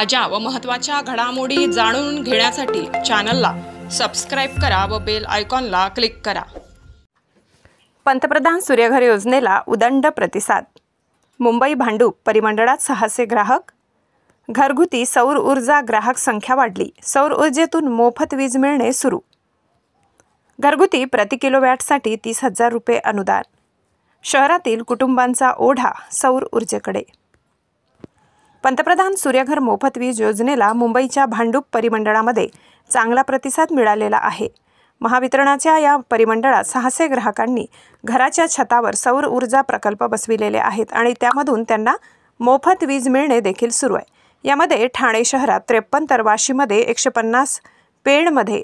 ताज्या व महत्त्वाच्या घडामोडी जाणून घेण्यासाठी चॅनलला सबस्क्राइब करा व बेल आयकॉनला क्लिक करा। पंतप्रधान सूर्यघर योजनेला उदंड प्रतिसाद। मुंबई भांडूप परिमंडळात 600 ग्राहक। घरगुती सौर ऊर्जा ग्राहक संख्या वाढली। सौर ऊर्जेतून मोफत वीज मिळणे सुरू। घरगुती प्रति किलोवॅटसाठी 30,000 रुपये अनुदान। शहरातील कुटुंबांचा ओढा सौर ऊर्जेकडे। पंतप्रधान सूर्यघर मोफत वीज योजनेला मुंबईच्या भांडूप परिमंडळामध्ये चांगला प्रतिसाद मिळालेला आहे। महावितरणाच्या या परिमंडळात 600 ग्राहकांनी घराच्या छतावर सौर ऊर्जा प्रकल्प बसविलेले आहेत आणि त्यामधून त्यांना मोफत वीज मिळणे देखील सुरू आहे। यामध्ये ठाणे शहरात 53 तर वाशीमध्ये 150, पेणमध्ये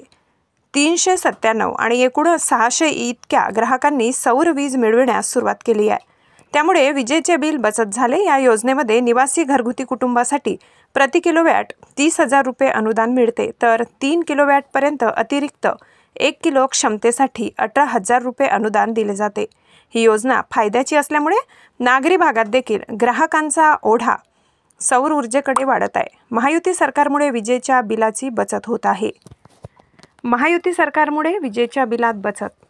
397 आणि एकूण 600 इतक्या ग्राहकांनी सौर वीज मिळविण्यास सुरुवात केली आहे। त्यामुळे विजेचे बिल बचत झाले। या योजनेमध्ये निवासी घरगुती कुटुंबासाठी प्रति किलोवॅट 30,000 रुपये अनुदान मिळते, तर 3 किलोवॅटपर्यंत अतिरिक्त 1 किलो क्षमतेसाठी 18,000 रुपये अनुदान दिले जाते। ही योजना फायद्याची असल्यामुळे नागरी भागात देखील ग्राहकांचा ओढा सौर ऊर्जेकडे वाढत आहे। महायुती सरकारमुळे विजेच्या बिलाची बचत होत आहे। महायुती सरकारमुळे विजेच्या बिलात बचत।